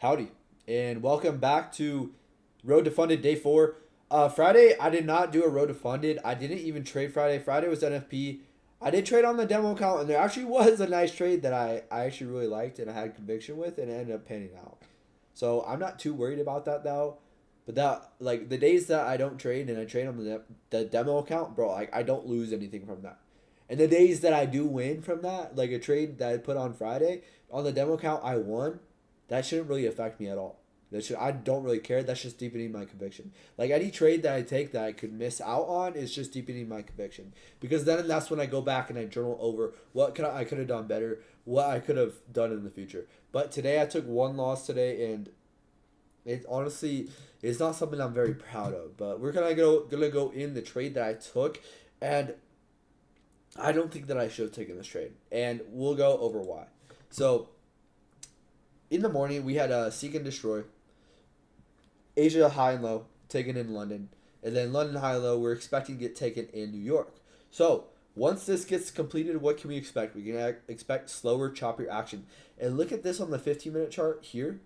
Howdy, and welcome back to Road to Funded Day 4. Friday, I did not do a Road to Funded. I didn't even trade Friday. Friday was NFP. I did trade on the demo account, and there actually was a nice trade that I actually really liked and I had conviction with, and it ended up panning out. So I'm not too worried about that though. But that like the days that I don't trade and I trade on the demo account, bro, like I don't lose anything from that. And the days that I do win from that, like a trade that I put on Friday on the demo account, I won. That shouldn't really affect me at all. I don't really care. That's just deepening my conviction. Like any trade that I take that I could miss out on is just deepening my conviction. Because then that's when I go back and I journal over I could have done better, what I could have done in the future. But today I took one loss today, and it honestly is not something I'm very proud of. But we're gonna go in the trade that I took, and I don't think that I should have taken this trade, and we'll go over why. So in the morning we had a seek and destroy, Asia high and low taken in London, and then London high and low we're expecting to get taken in New York. So once this gets completed, what can we expect? We can expect slower, choppier action. And look at this on the 15-minute chart here.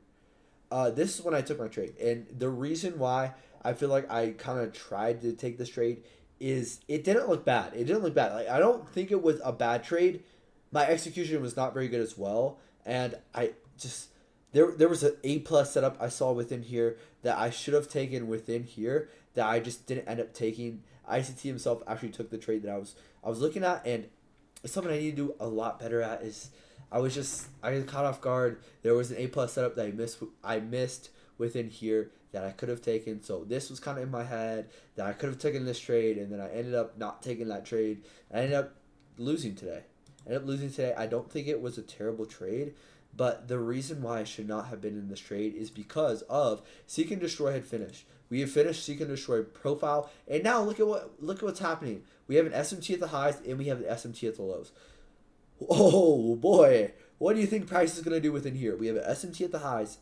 This is when I took my trade, and the reason why I feel like I kind of tried to take this trade is it didn't look bad. It didn't look bad. Like I don't think it was a bad trade. My execution was not very good as well, and I just there was an A plus setup I saw within here that I should have taken within here that I just didn't end up taking. ICT himself actually took the trade that I was looking at, and it's something I need to do a lot better at. Is I got caught off guard. There was an A plus setup that I missed within here that I could have taken. So this was kind of in my head that I could have taken this trade, and then I ended up not taking that trade. I ended up losing today. I don't think it was a terrible trade, but the reason why I should not have been in this trade is because of Seek and Destroy had finished. We have finished Seek and Destroy profile, and now look at what's happening. We have an SMT at the highs, and we have the SMT at the lows. Oh boy, what do you think price is gonna do within here? We have an SMT at the highs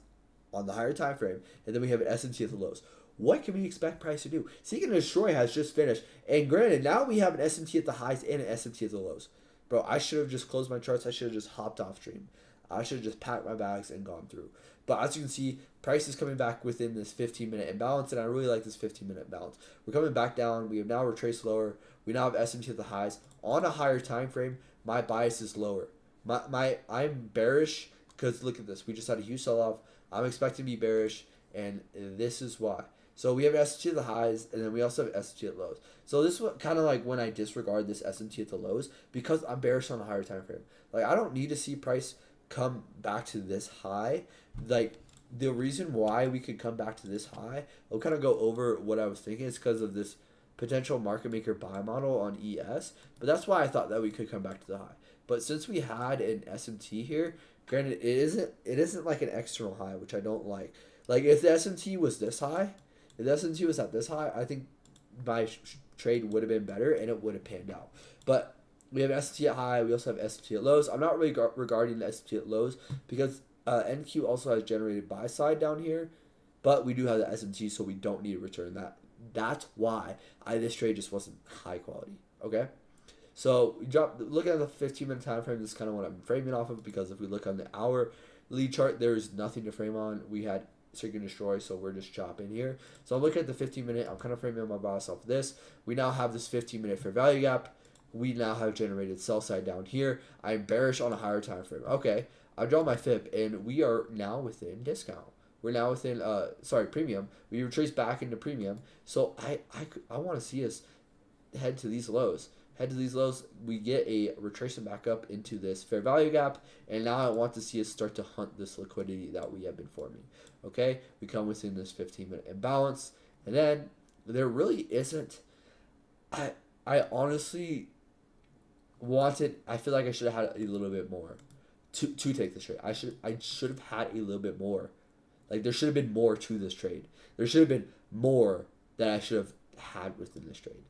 on the higher time frame, and then we have an SMT at the lows. What can we expect price to do? Seek and Destroy has just finished, and granted, now we have an SMT at the highs and an SMT at the lows. Bro, I should have just closed my charts. I should have just hopped off stream. I should have just packed my bags and gone through. But as you can see, price is coming back within this 15-minute imbalance, and I really like this 15-minute balance. We're coming back down. We have now retraced lower. We now have SMT at the highs. On a higher time frame, my bias is lower. I'm bearish because look at this. We just had a huge sell-off. I'm expecting to be bearish, and this is why. So we have SMT at the highs, and then we also have SMT at lows. So this is what kind of like when I disregard this SMT at the lows because I'm bearish on a higher time frame. Like I don't need to see price come back to this high. Like the reason why we could come back to this high, I'll kind of go over what I was thinking. It's because of this potential market maker buy model on ES, but that's why I thought that we could come back to the high. But since we had an SMT here, granted it isn't like an external high, which I don't like. Like if the SMT was this high, if the SMT was at this high, I think my trade would have been better and it would have panned out. But we have SMT at high, we also have SMT at lows. I'm not really regarding the SMT at lows because NQ also has generated buy side down here, but we do have the SMT, so we don't need to return that. That's why this trade just wasn't high quality. Okay, so we drop. Looking at the 15-minute time frame, this is kind of what I'm framing off of because if we look on the hour lead chart, there's nothing to frame on. We had Seek and Destroy, so we're just chopping here. So I'm looking at the 15-minute. I'm kind of framing my bias off this. We now have this 15-minute fair value gap. We now have generated sell side down here. I'm bearish on a higher time frame. Okay, I draw my FIB, and we are now within discount. We're now within premium. We retrace back into premium. So I want to see us head to these lows. Head to these lows. We get a retracement back up into this fair value gap, and now I want to see us start to hunt this liquidity that we have been forming. Okay, we come within this 15-minute imbalance, and then there really isn't. I honestly wanted. I feel like I should have had a little bit more to take this trade. I should have had a little bit more. Like there should have been more to this trade. There should have been more that I should have had within this trade.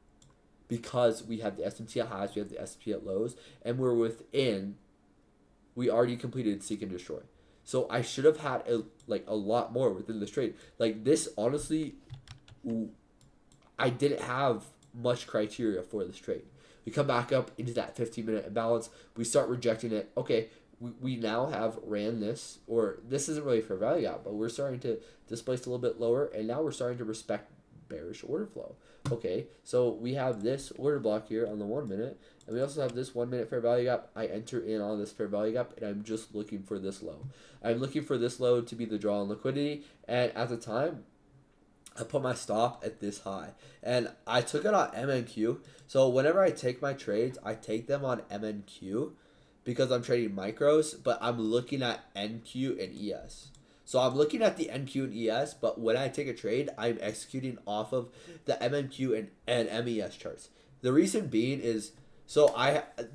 Because we have the SMT at highs, we have the SMT at lows, and we're within. We already completed Seek and Destroy, so I should have had a lot more within this trade. Like this, honestly, I didn't have much criteria for this trade. We come back up into that 15-minute imbalance. We start rejecting it. Okay, we now have ran this, or this isn't really for value gap, but we're starting to displace a little bit lower, and now we're starting to respect bearish order flow. Okay, so we have this order block here on the 1 minute, and we also have this 1 minute fair value gap. I enter in on this fair value gap, and I'm just looking for this low. I'm looking for this low to be the draw on liquidity, and at the time, I put my stop at this high, and I took it on MNQ. So whenever I take my trades, I take them on MNQ because I'm trading micros, but I'm looking at NQ and ES. So I'm looking at the NQ and ES, but when I take a trade, I'm executing off of the MNQ and MES charts. The reason being is, so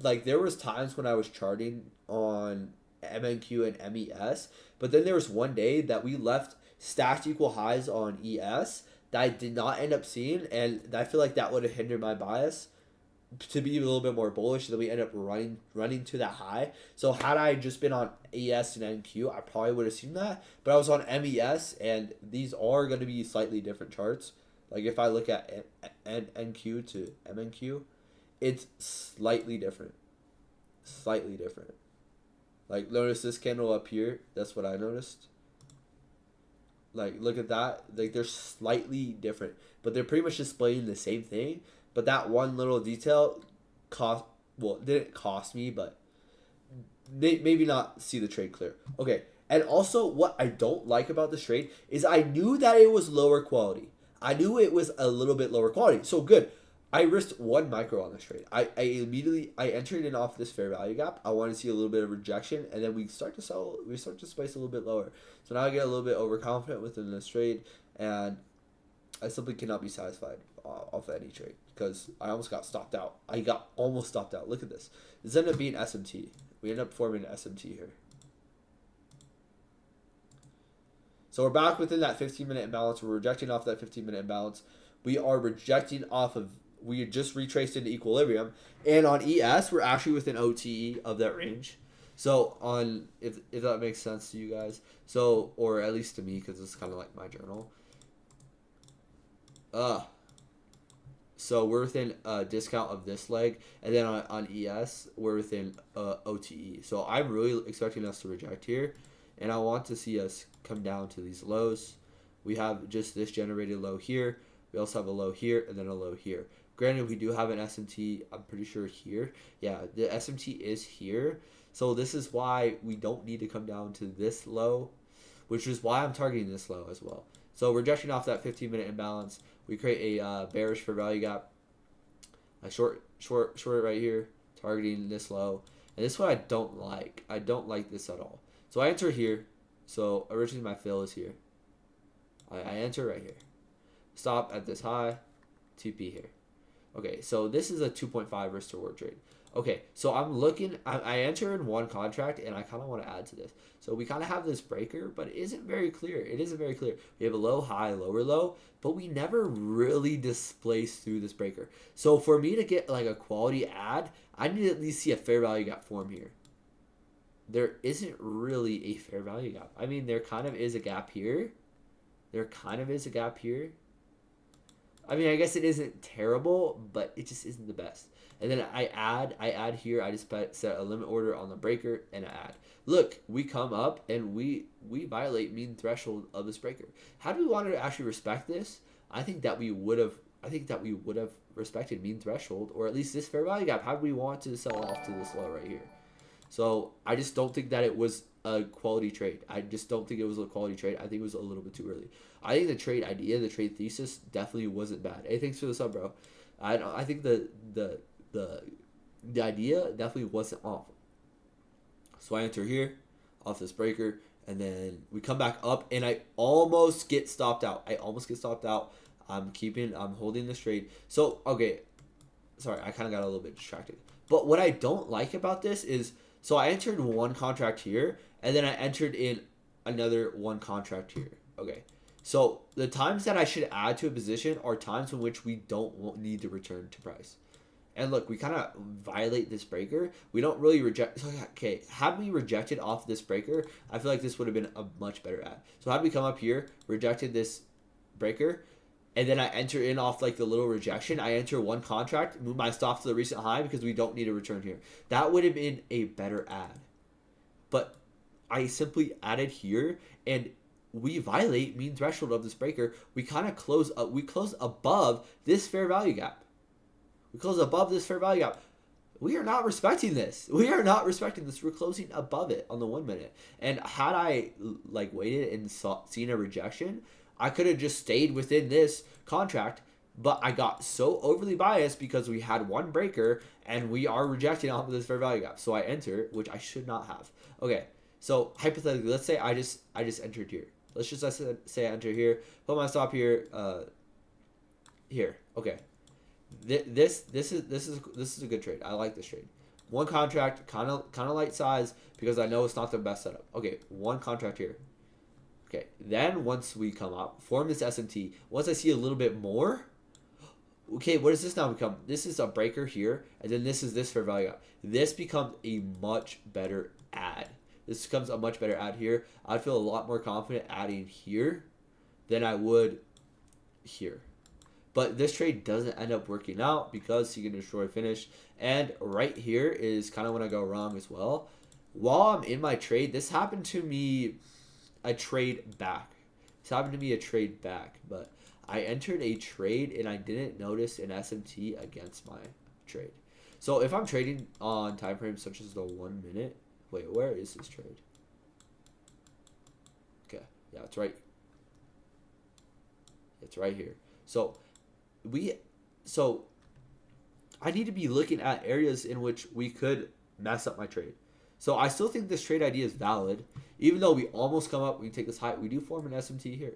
there was times when I was charting on MNQ and MES, but then there was one day that we left stacked equal highs on ES that I did not end up seeing, and I feel like that would have hindered my bias to be a little bit more bullish. Then we end up running to that high. So had I just been on ES and NQ, I probably would have seen that. But I was on MES, and these are going to be slightly different charts. Like if I look at NQ to MNQ, it's slightly different. Slightly different. Like notice this candle up here. That's what I noticed. Like look at that. Like they're slightly different, but they're pretty much displaying the same thing. But that one little detail didn't cost me, but maybe not see the trade clear. Okay, and also what I don't like about this trade is I knew that it was lower quality. I knew it was a little bit lower quality. So good. I risked 1 micro on this trade. I entered in off this fair value gap. I want to see a little bit of rejection, and then we start to spice a little bit lower. So now I get a little bit overconfident within this trade, and I simply cannot be satisfied off any trade because I almost got stopped out. I got almost stopped out. Look at this. This ended up being SMT. We end up forming an SMT here. So we're back within that 15-minute imbalance. We're rejecting off that 15-minute imbalance. We are rejecting off of, we just retraced into equilibrium. And on ES, we're actually within OTE of that range. So on, if that makes sense to you guys. So, or at least to me, because it's kind of like my journal. So we're within a discount of this leg, and then on ES we're within OTE. So I'm really expecting us to reject here, and I want to see us come down to these lows. We have just this generated low here. We also have a low here and then a low here. Granted, we do have an SMT. I'm pretty sure here. Yeah, the SMT is here. So this is why we don't need to come down to this low, which is why I'm targeting this low as well. So rejecting off that 15-minute imbalance, we create a bearish for value gap, a short right here, targeting this low. And this is what I don't like. I don't like this at all. So I enter here. So originally my fill is here. I enter right here. Stop at this high, TP here. Okay, so this is a 2.5 risk to reward trade. Okay, so I'm looking, I enter in 1 contract, and I kind of want to add to this. So we kind of have this breaker, but it isn't very clear. It isn't very clear. We have a low, high, lower, low, but we never really displace through this breaker. So for me to get like a quality add, I need to at least see a fair value gap form here. There isn't really a fair value gap. I mean, there kind of is a gap here. There kind of is a gap here. I mean, I guess it isn't terrible, but it just isn't the best. And then I add here. I just set a limit order on the breaker and I add. Look, we come up and we violate mean threshold of this breaker. How do we want to actually respect this? I think that we would have respected mean threshold, or at least this fair value gap. How do we want to sell off to this low right here? So I just don't think that it was a quality trade. I just don't think it was a quality trade. I think it was a little bit too early. I think the trade idea, the trade thesis definitely wasn't bad. Hey, thanks for the sub, bro. I think the idea definitely wasn't awful. So I enter here off this breaker, and then we come back up, and I almost get stopped out. I'm holding this trade. So, okay, sorry, I kind of got a little bit distracted. But what I don't like about this is, so I entered 1 contract here, and then I entered in another 1 contract here. Okay, so the times that I should add to a position are times in which we don't need to return to price. And look, we kind of violate this breaker. We don't really reject. Okay, had we rejected off this breaker, I feel like this would have been a much better add. So had we come up here, rejected this breaker, and then I enter in off like the little rejection, I enter 1 contract, move my stop to the recent high because we don't need a return here. That would have been a better add. but I simply added here, and we violate mean threshold of this breaker. We kind of close up. We close above this fair value gap. We close above this fair value gap. We are not respecting this. We are not respecting this. We're closing above it on the 1 minute. And had I like waited and seen a rejection, I could have just stayed within this contract. But I got so overly biased because we had one breaker and we are rejecting off of this fair value gap. So I enter, which I should not have. Okay. So hypothetically, let's say I just entered here. Let's just say I enter here, put my stop here, here. Okay. This is a good trade. I like this trade. One contract, kind of light size because I know it's not the best setup. Okay, one contract here. Okay, then once we come up, form this SMT. Once I see a little bit more, okay, what does this now become? This is a breaker here, and then this is this fair value gap. This becomes a much better add. This becomes a much better add here. I'd feel a lot more confident adding here than I would here. But this trade doesn't end up working out because he can destroy finish. And right here is kind of when I go wrong as well. While I'm in my trade, this happened to me a trade back. This happened to me a trade back. But I entered a trade and I didn't notice an SMT against my trade. So if I'm trading on time frames such as the 1 minute. Wait, where is this trade? Okay. Yeah, it's right. It's right here. So I need to be looking at areas in which we could mess up my trade. So I still think this trade idea is valid, even though we almost come up, we take this high, we do form an SMT here.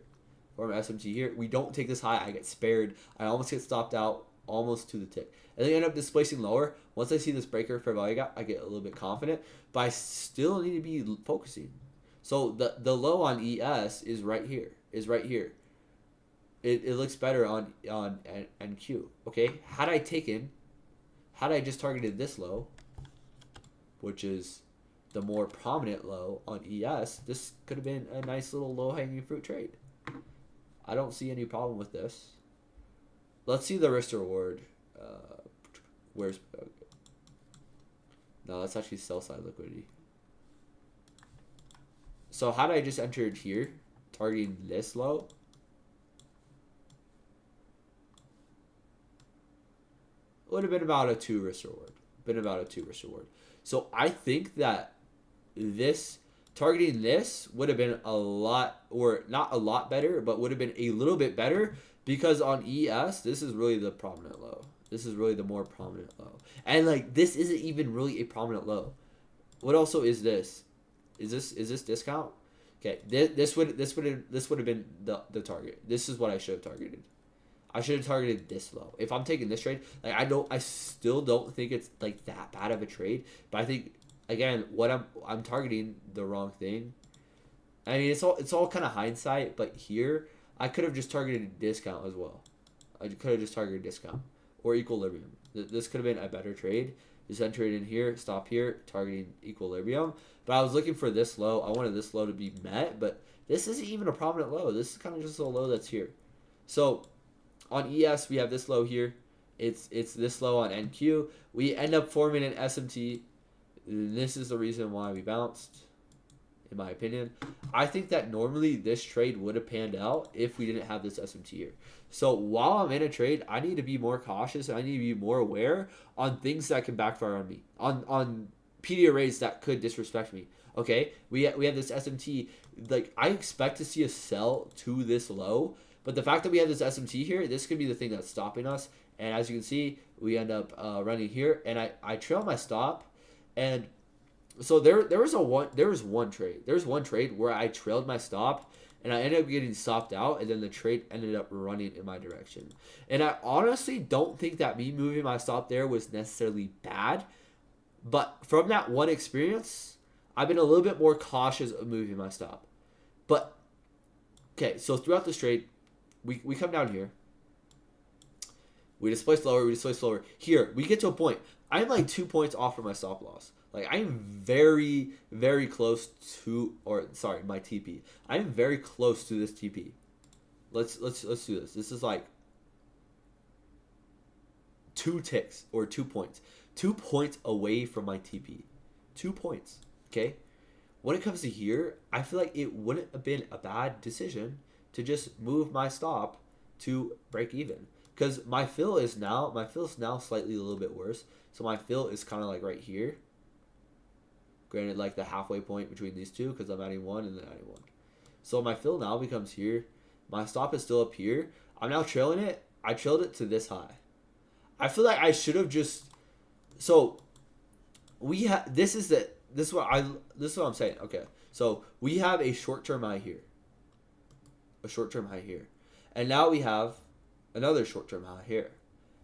Form an SMT here. We don't take this high, I get spared. I almost get stopped out almost to the tick. And then end up displacing lower. Once I see this breaker fair value gap, I get a little bit confident, but I still need to be focusing. So the low on ES is right here. It looks better on NQ. Okay, had I just targeted this low, which is the more prominent low on ES, this could have been a nice little low-hanging fruit trade. I don't see any problem with this. Let's see the risk to reward. Where's no, that's actually sell side liquidity. So had I just entered here, targeting this low, would have been about a 2 risk reward. So I think that this targeting this would have been a lot, or not a lot better, but would have been a little bit better because on ES, this is really the prominent low. This is really the more prominent low. And like this isn't even really a prominent low. What also is this? Is this discount? Okay, this would have been the target. This is what I should have targeted. I should have targeted this low. If I'm taking this trade, like I still don't think it's like that bad of a trade. But I think again, what I'm targeting the wrong thing. I mean, it's all kind of hindsight. But here, I could have just targeted a discount as well. I could have just targeted discount or equilibrium. This could have been a better trade. Just enter it in here, stop here, targeting equilibrium. But I was looking for this low. I wanted this low to be met, but this isn't even a prominent low. This is kind of just a low that's here. So on ES, we have this low here. It's this low on NQ. We end up forming an SMT. This is the reason why we bounced, in my opinion. I think that normally this trade would have panned out if we didn't have this SMT here. So while I'm in a trade, I need to be more cautious and I need to be more aware on things that can backfire on me, on PD arrays that could disrespect me. Okay, we have this SMT. Like I expect to see a sell to this low, but the fact that we have this SMT here, this could be the thing that's stopping us. And as you can see, we end up running here, and I trail my stop, and so there was one trade where I trailed my stop, and I ended up getting stopped out, and then the trade ended up running in my direction. And I honestly don't think that me moving my stop there was necessarily bad, but from that one experience, I've been a little bit more cautious of moving my stop. But okay, so throughout this trade, we come down here. We displace lower. Here, we get to a point. I'm like 2 points off from my stop loss. Like I'm very, very close to, my TP. I'm very close to this TP. Let's do this. This is like 2 ticks or 2 points. 2 points away from my TP. 2 points. Okay? when it comes to here, I feel like it wouldn't have been a bad decision to just move my stop to break even. Because my fill is now slightly a little bit worse. So my fill is kind of like right here. Granted, like the halfway point between these two, because I'm adding one and then adding one. So my fill now becomes here. My stop is still up here. I'm now trailing it. I trailed it to this high. I feel like I should have just. So we have. This is what I'm saying. Okay. So we have a short-term high here. A short-term high here. And now we have another short-term high here.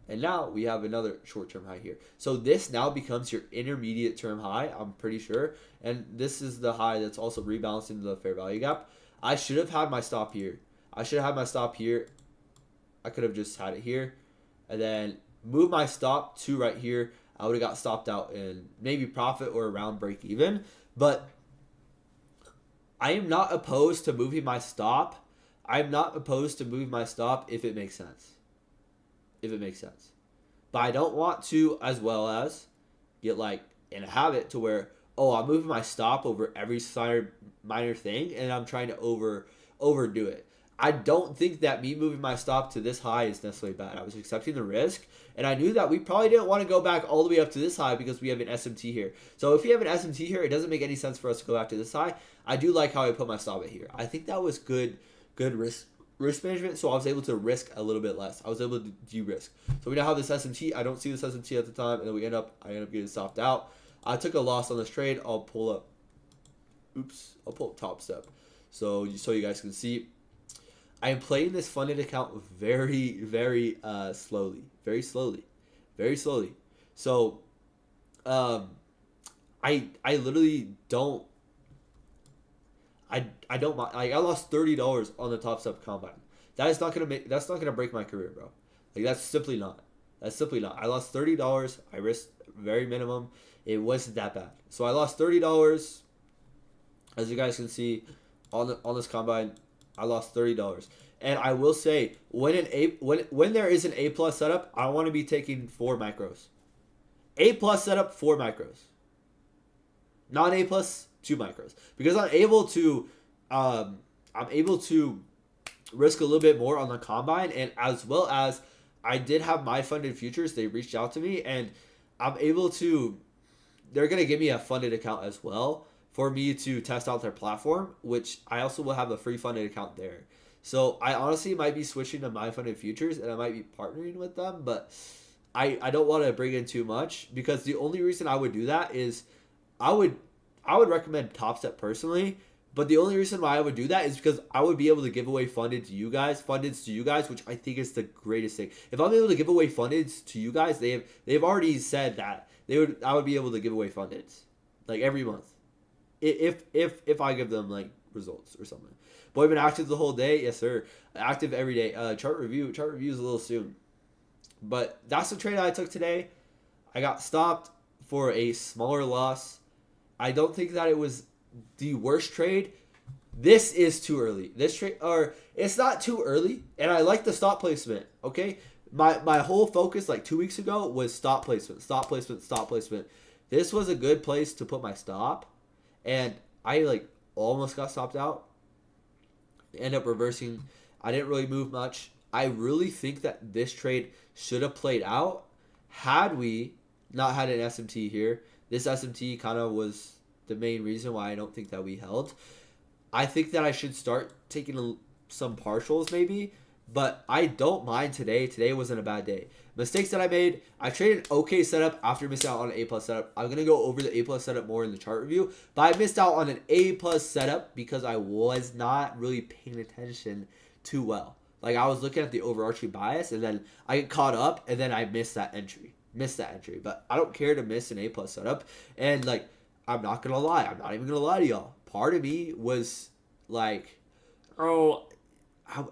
And now we have another short-term high here. So this now becomes your intermediate term high, I'm pretty sure. And this is the high that's also rebalancing the fair value gap. I should have had my stop here. I should have had my stop here. I could have just had it here. And then move my stop to right here. I would have got stopped out in maybe profit or around break even. But I am not opposed to moving my stop. I'm not opposed to moving my stop if it makes sense. If it makes sense. But I don't want to, as well as, get like in a habit to where, oh, I'm moving my stop over every minor thing and I'm trying to overdo it. I don't think that me moving my stop to this high is necessarily bad. I was accepting the risk, and I knew that we probably didn't want to go back all the way up to this high because we have an SMT here. So if we have an SMT here, it doesn't make any sense for us to go back to this high. I do like how I put my stop at here. I think that was good risk management, so I was able to risk a little bit less. I was able to de-risk. So we now have this SMT. I don't see this SMT at the time, and then I end up getting stopped out. I took a loss on this trade. I'll pull up Top Step so you guys can see. I am playing this funded account very, very slowly. Very slowly. Very slowly. So I literally don't I don't mind. Like, I lost $30 on the Top Step combine. That's not gonna break my career, bro. Like, that's simply not. I lost $30. I risked very minimum. It wasn't that bad. So I lost $30. As you guys can see on this combine, I lost $30. And I will say, when there is an A plus setup, I want to be taking 4 macros. A plus setup, 4 macros. Non A plus, 2 macros, because I'm able to risk a little bit more on the combine, and as well as I did have my funded futures. They reached out to me, and I'm able to. They're gonna give me a funded account as well for me to test out their platform, which I also will have a free funded account there. So I honestly might be switching to my funded futures, and I might be partnering with them, but I don't want to bring in too much, because the only reason I would do that is I would recommend Top Step personally, but the only reason why I would do that is because I would be able to give away fundeds to you guys, which I think is the greatest thing. If I'm able to give away fundeds to you guys, they've already said that I would be able to give away fundeds like every month, if I give them like results or something. Boy, been active the whole day, yes sir, active every day. Chart review is a little soon, but that's the trade I took today. I got stopped for a smaller loss. I don't think that it was the worst trade. This is too early. It's not too early, and I like the stop placement. Okay, my whole focus like 2 weeks ago was stop placement. This was a good place to put my stop, and I like almost got stopped out. End up reversing. I didn't really move much. I really think that this trade should have played out had we not had an SMT here. This SMT kind of was the main reason why I don't think that we held. I think that I should start taking some partials maybe, but I don't mind today. Today wasn't a bad day. Mistakes that I made, I traded an okay setup after missing out on an A plus setup. I'm going to go over the A plus setup more in the chart review, but I missed out on an A plus setup because I was not really paying attention too well. Like, I was looking at the overarching bias, and then I get caught up, and then I missed that entry. But I don't care to miss an A plus setup. And like, I'm not gonna lie, I'm not even gonna lie to y'all. Part of me was like, oh,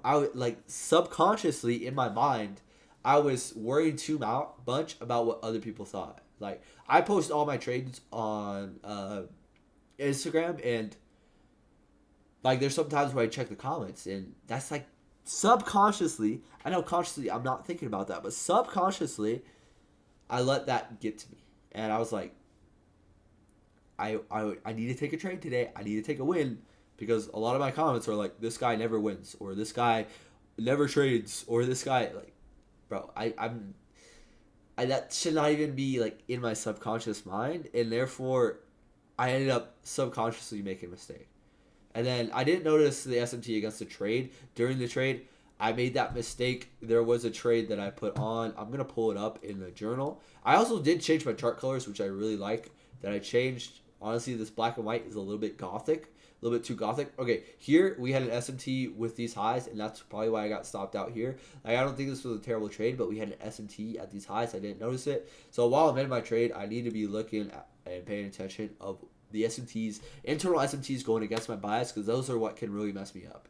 I like subconsciously in my mind, I was worrying too much about what other people thought. Like, I post all my trades on Instagram, and like, there's sometimes where I check the comments, and that's like subconsciously. I know consciously I'm not thinking about that, but subconsciously I let that get to me, and I was like, I need to take a trade today. I need to take a win because a lot of my comments are like, this guy never wins, or this guy never trades, or this guy like, bro, that should not even be like in my subconscious mind, and therefore I ended up subconsciously making a mistake. And then I didn't notice the SMT against the trade. During the trade, I made that mistake. There was a trade that I put on. I'm going to pull it up in the journal. I also did change my chart colors, which I really like that I changed. Honestly, this black and white is a little bit gothic, a little bit too gothic. Okay, here we had an SMT with these highs, and that's probably why I got stopped out here. Like, I don't think this was a terrible trade, but we had an SMT at these highs. I didn't notice it. So while I'm in my trade, I need to be looking at and paying attention of the SMTs, internal SMTs going against my bias, because those are what can really mess me up.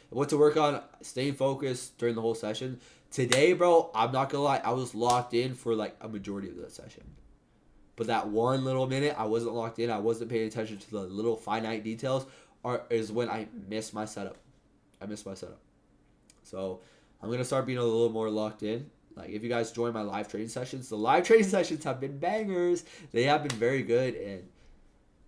What to work on, staying focused during the whole session. Today, bro, I'm not gonna lie, I was locked in for like a majority of the session. But that one little minute, I wasn't locked in. I wasn't paying attention to the little finite details, is when I missed my setup. So I'm gonna start being a little more locked in. Like, if you guys join my live trading sessions, the live trading sessions have been bangers. They have been very good, and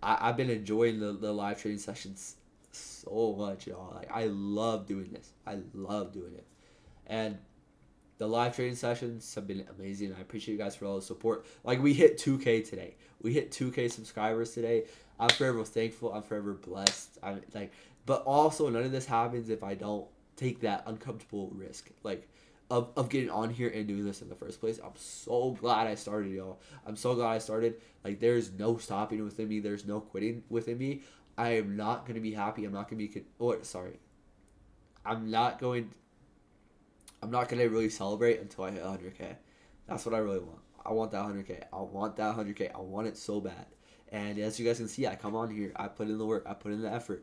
I've been enjoying the live trading sessions so much, y'all. Like, I love doing this. I love doing it. And the live trading sessions have been amazing. I appreciate you guys for all the support. Like, we hit 2K today. We hit 2K subscribers today. I'm forever thankful. I'm forever blessed. But also, none of this happens if I don't take that uncomfortable risk, like, of getting on here and doing this in the first place. I'm so glad I started, y'all. I'm so glad I started. Like, there's no stopping within me. There's no quitting within me. I am not going to be happy. I'm not going to be... I'm not going to really celebrate until I hit 100K. That's what I really want. I want that 100K. I want that 100K. I want it so bad. And as you guys can see, I come on here. I put in the work. I put in the effort.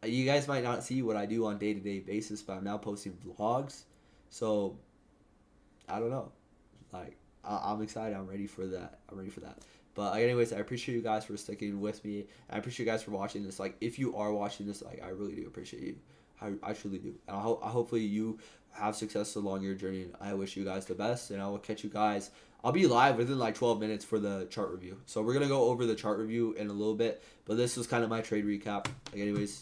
You guys might not see what I do on a day-to-day basis, but I'm now posting vlogs. So, I don't know. Like, I'm excited. I'm ready for that. But anyways, I appreciate you guys for sticking with me. I appreciate you guys for watching this. Like, if you are watching this, like, I really do appreciate you. I truly do. And hopefully you have success along your journey. And I wish you guys the best. And I will catch you guys. I'll be live within like 12 minutes for the chart review. So we're going to go over the chart review in a little bit. But this was kind of my trade recap. Like, anyways,